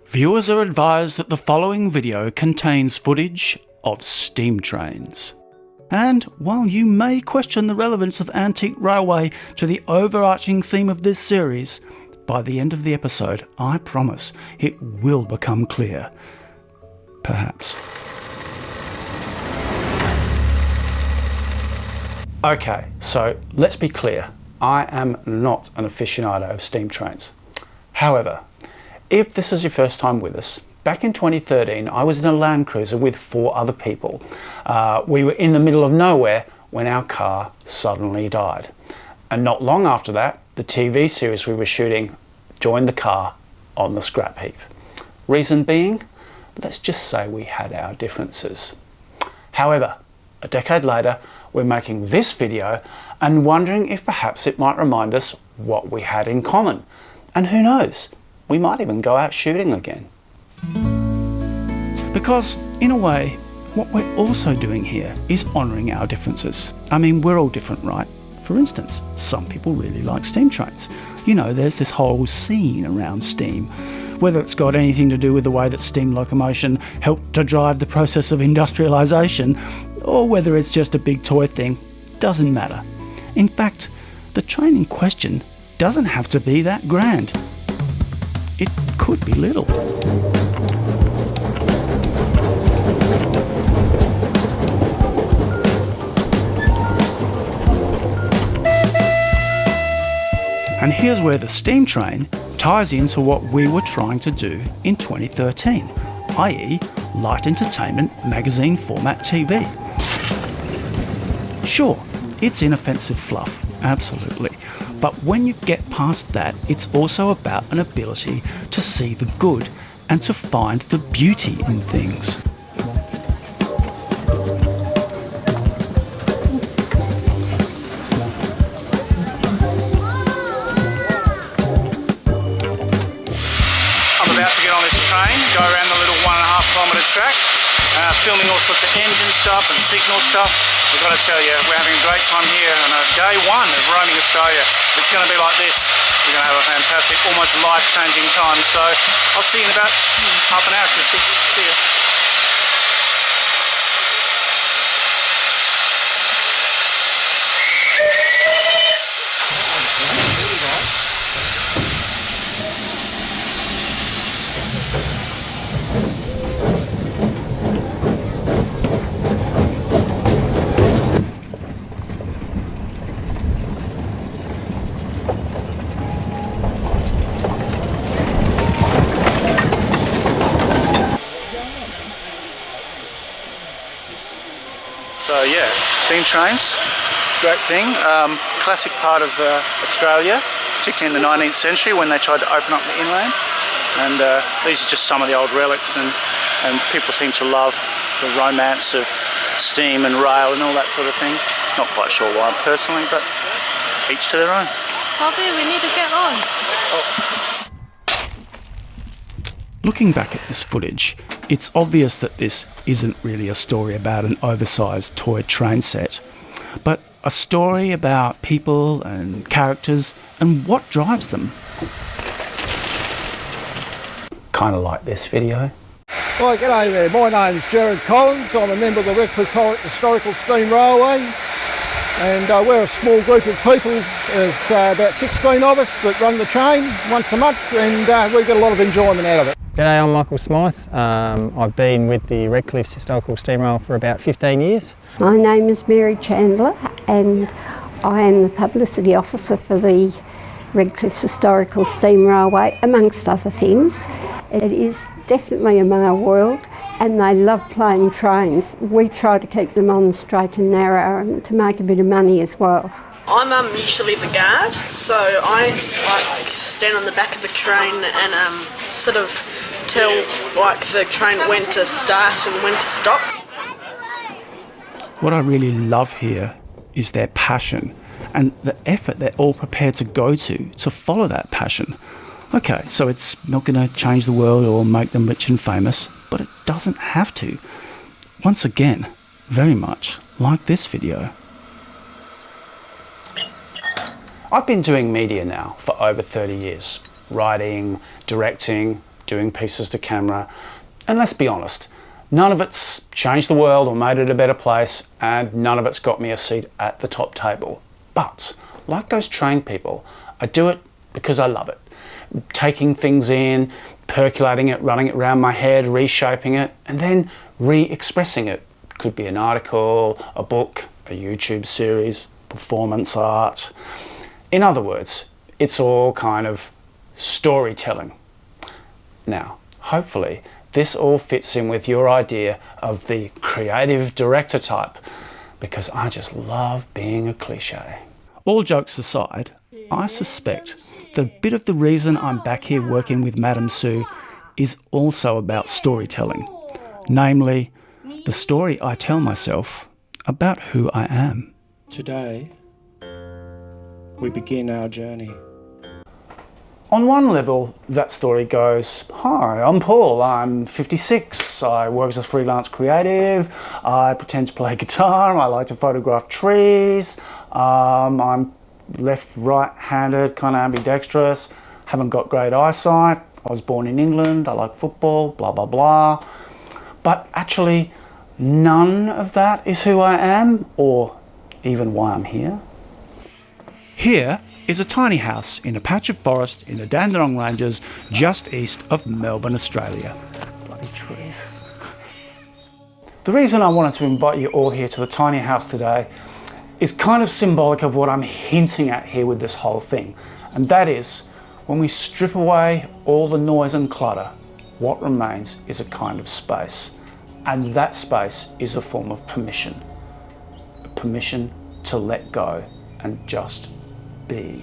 Viewers are advised that the following video contains footage of steam trains. And while you may question the relevance of Antique Railway to the overarching theme of this series, by the end of the episode, I promise it will become clear. Perhaps. Okay, so let's be clear. I am not an aficionado of steam trains. However, if this is your first time with us, back in 2013, I was in a Land Cruiser with 4 other people. We were in the middle of nowhere when our car suddenly died. And not long after that, the TV series we were shooting joined the car on the scrap heap. Reason being, let's just say we had our differences. However, a decade later, we're making this video and wondering if perhaps it might remind us what we had in common. And who knows? We might even go out shooting again. Because, in a way, what we're also doing here is honouring our differences. I mean, we're all different, right? For instance, some people really like steam trains. You know, there's this whole scene around steam. Whether it's got anything to do with the way that steam locomotion helped to drive the process of industrialisation, or whether it's just a big toy thing, doesn't matter. In fact, the train in question doesn't have to be that grand. It could be little. And here's where the steam train ties into what we were trying to do in 2013, i.e. light entertainment magazine format TV. Sure, it's inoffensive fluff, absolutely. But when you get past that, it's also about an ability to see the good and to find the beauty in things. I'm about to get on this train, go around the little 1.5 kilometre track, filming all sorts of engine stuff and signal stuff. We've got to tell you, we're having a great time here on day 1 of roaming Australia. It's going to be like this. We're going to have a fantastic, almost life-changing time. So I'll see you in about half an hour, Christy. See you. So yeah, steam trains, great thing. Classic part of Australia, particularly in the 19th century when they tried to open up the inland. And these are just some of the old relics, and people seem to love the romance of steam and rail and all that sort of thing. Not quite sure why personally, but each to their own. Bobby, we need to get on. Looking back at this footage, it's obvious that this isn't really a story about an oversized toy train set, but a story about people and characters and what drives them. Kind of like this video. Well, g'day there. My name's Gerard Collins. I'm a member of the Redcliffe Historical Steam Railway, and we're a small group of people. There's about 16 of us that run the train once a month, and we get a lot of enjoyment out of it. G'day, I'm Michael Smythe. I've been with the Redcliffe Historical Steam Rail for about 15 years. My name is Mary Chandler, and I am the publicity officer for the Redcliffe Historical Steam Railway, amongst other things. It is definitely a male world, and they love playing trains. We try to keep them on the straight and narrow and to make a bit of money as well. I'm usually the guard, so I like to stand on the back of a train and sort of tell like the train when to start and when to stop. What I really love here is their passion and the effort they're all prepared to go to follow that passion. Okay, so it's not going to change the world or make them rich and famous, but it doesn't have to. Once again, very much like this video. I've been doing media now for over 30 years. Writing, directing, doing pieces to camera. And let's be honest, none of it's changed the world or made it a better place, and none of it's got me a seat at the top table. But like those trained people, I do it because I love it. Taking things in, percolating it, running it around my head, reshaping it, and then re-expressing it. Could be an article, a book, a YouTube series, performance art. In other words, it's all kind of storytelling. Now, hopefully, this all fits in with your idea of the creative director type, because I just love being a cliche. All jokes aside, I suspect that a bit of the reason I'm back here working with Madame Sue is also about storytelling. Namely, the story I tell myself about who I am. Today, we begin our journey. On one level, that story goes, hi, I'm Paul, I'm 56, I work as a freelance creative, I pretend to play guitar, I like to photograph trees, I'm left, right-handed, kind of ambidextrous, haven't got great eyesight, I was born in England, I like football, blah, blah, blah. But actually, none of that is who I am, or even why I'm here. Here is a tiny house in a patch of forest in the Dandenong Ranges just east of Melbourne, Australia. Bloody trees. The reason I wanted to invite you all here to the tiny house today is kind of symbolic of what I'm hinting at here with this whole thing. And that is, when we strip away all the noise and clutter, what remains is a kind of space. And that space is a form of permission. A permission to let go and just be.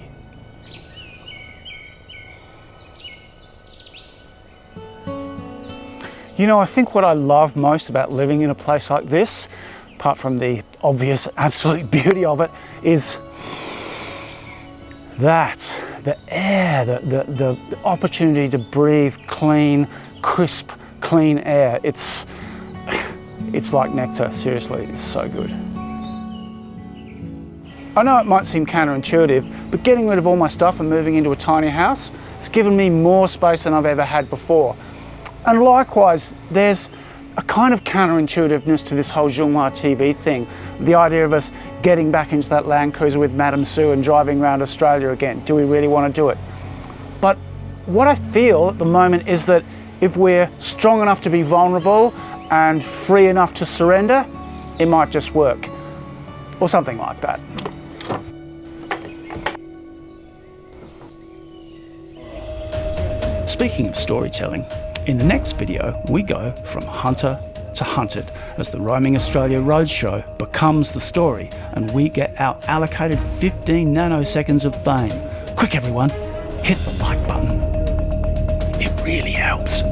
You know, I think what I love most about living in a place like this, apart from the obvious absolute beauty of it, is that the air, the opportunity to breathe clean, crisp, clean air. It's like nectar, seriously, it's so good. I know it might seem counterintuitive, but getting rid of all my stuff and moving into a tiny house, it's given me more space than I've ever had before. And likewise, there's a kind of counterintuitiveness to this whole Journal TV thing. The idea of us getting back into that Land Cruiser with Madame Sue and driving around Australia again. Do we really want to do it? But what I feel at the moment is that if we're strong enough to be vulnerable and free enough to surrender, it might just work. Or something like that. Speaking of storytelling, in the next video we go from hunter to hunted as the Roaming Australia Roadshow becomes the story and we get our allocated 15 nanoseconds of fame. Quick everyone, hit the like button. It really helps.